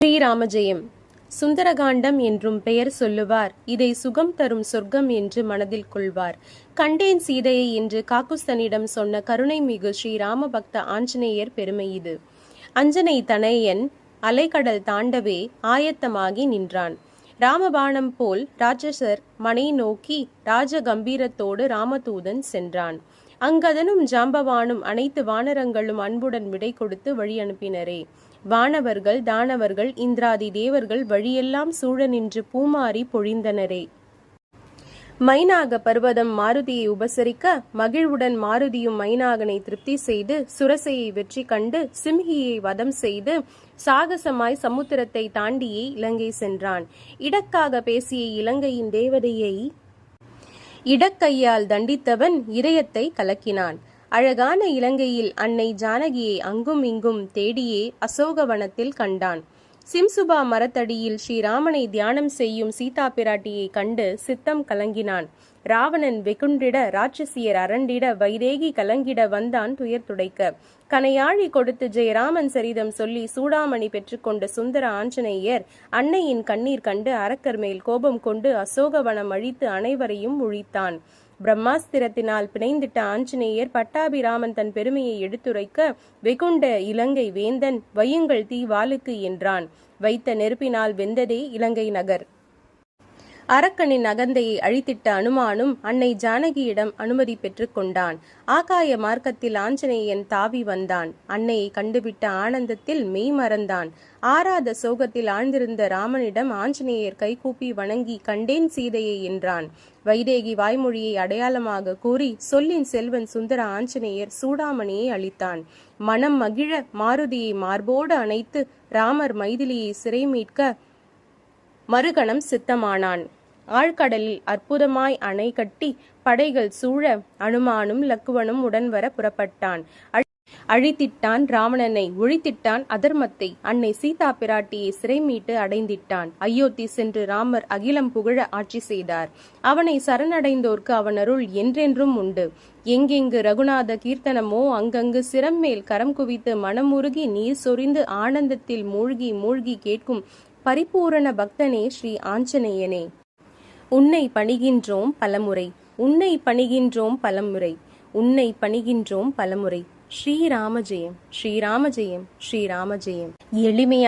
ஸ்ரீராமஜெயம். சுந்தரகாண்டம் என்றும் பெயர் சொல்லுவார். இதை சுகம் தரும் சொர்க்கம் என்று மனதில் கொள்வார். கண்டேன் சீதையை என்று காக்குஸ்தனிடம் சொன்ன கருணை மிகு ஸ்ரீராம பக்த ஆஞ்சநேயர் பெருமை இது. அஞ்சனை தனையன் அலைக்கடல் தாண்டவே ஆயத்தமாகி நின்றான். ராமபாணம் போல் ராட்சசர் மனை நோக்கி ராஜ கம்பீரத்தோடு ராமதூதன் சென்றான். அங்கதனும் ஜாம்பவானும் அனைத்து வானரங்களும் அன்புடன் விடை கொடுத்து வழி அனுப்பினரே. வானவர்கள் தானவர்கள் இந்திராதி தேவர்கள் வழியெல்லாம் சூழ நின்று பூமாரி பொழிந்தனரே. மைனாக பர்வதம் மாருதியை உபசரிக்க மகிழ்வுடன் மாருதியும் மைனாகனை திருப்தி செய்து சுரசையை வெற்றி கண்டு சிம்ஹியை வதம் செய்து சாகசமாய் சமுத்திரத்தை தாண்டியே இலங்கை சென்றான். இடக்காக பேசிய இலங்கையின் தேவதையை இடக்கையால் தண்டித்தவன் இதயத்தை கலக்கினான். அழகான இலங்கையில் அன்னை ஜானகியை அங்கும் இங்கும் தேடியே அசோகவனத்தில் கண்டான். சிம்சுபா மரத்தடியில் ஸ்ரீராமனை தியானம் செய்யும் சீதா பிராட்டியை கண்டு சித்தம் கலங்கினான். ராவணன் வெகுண்டிட ராட்சசியர் அரண்டிட வைதேகி கலங்கிட வந்தான் துயர் துடைக்க. கனையாழி கொடுத்து ஜெயராமன் சரிதம் சொல்லி சூடாமணி பெற்றுக்கொண்ட சுந்தர ஆஞ்சநேயர் அன்னையின் கண்ணீர் கண்டு அரக்கர் மேல் கோபம் கொண்டு அசோகவனம் அழித்து அனைவரையும் ஒழித்தான். பிரம்மாஸ்திரத்தினால் பிணைந்திட்ட ஆஞ்சநேயர் பட்டாபிராமன் தன் பெருமையை எடுத்துரைக்க வெகுண்ட இலங்கை வேந்தன் வையுங்கள் தீ வாளுக்கு என்றான். வைத்த நெருப்பினால் வெந்ததே இலங்கை நகர். அரக்கனின் அகந்தையை அழித்திட்ட அனுமானும் அன்னை ஜானகியிடம் அனுமதி பெற்று கொண்டான். ஆகாய மார்க்கத்தில் ஆஞ்சநேயன் தாவி வந்தான். அன்னையை கண்டுவிட்ட ஆனந்தத்தில் மெய் மறந்தான். ஆறாத சோகத்தில் ஆழ்ந்திருந்த ராமனிடம் ஆஞ்சநேயர் கைகூப்பி வணங்கி கண்டேன் சீதையை என்றான். வைதேகி வாய்மொழியை அடையாளமாக கூறி சொல்லின் செல்வன் சுந்தர ஆஞ்சநேயர் சூடாமணியை அளித்தான். மனம் மகிழ மாருதியை மார்போடு அணைத்து ராமர் மைதிலியை சிறை மீட்க மறுகணம் சித்தமானான். ஆழ்கடலில் அற்புதமாய் அணை கட்டி படைகள் சூழ அனுமானும் லக்குவனும் உடன்வர புறப்பட்டான். அழித்திட்டான் ராவணனை, ஒழித்திட்டான் அதர்மத்தை. அன்னை சீதா பிராட்டியை சிறை மீட்டு அடைந்திட்டான். அயோத்தி சென்று ராமர் அகிலம் புகழ ஆட்சி செய்தார். அவனை சரணடைந்தோர்க்கு அவன் அருள் என்றென்றும் உண்டு. எங்கெங்கு ரகுநாத கீர்த்தனமோ அங்கங்கு சிரம் மேல் கரம் குவித்து மனமுருகி நீர் சொரிந்து ஆனந்தத்தில் மூழ்கி மூழ்கி கேட்கும் பரிபூரண பக்தனே ஸ்ரீ ஆஞ்சநேயனே. உன்னை பணிகின்றோம் பலமுறை, உன்னை பணிகின்றோம் பலமுறை, உன்னை பணிகின்றோம் பலமுறை. ஸ்ரீராமஜெயம், ஸ்ரீராமஜெயம், ஸ்ரீராமஜெயம். எளிமையா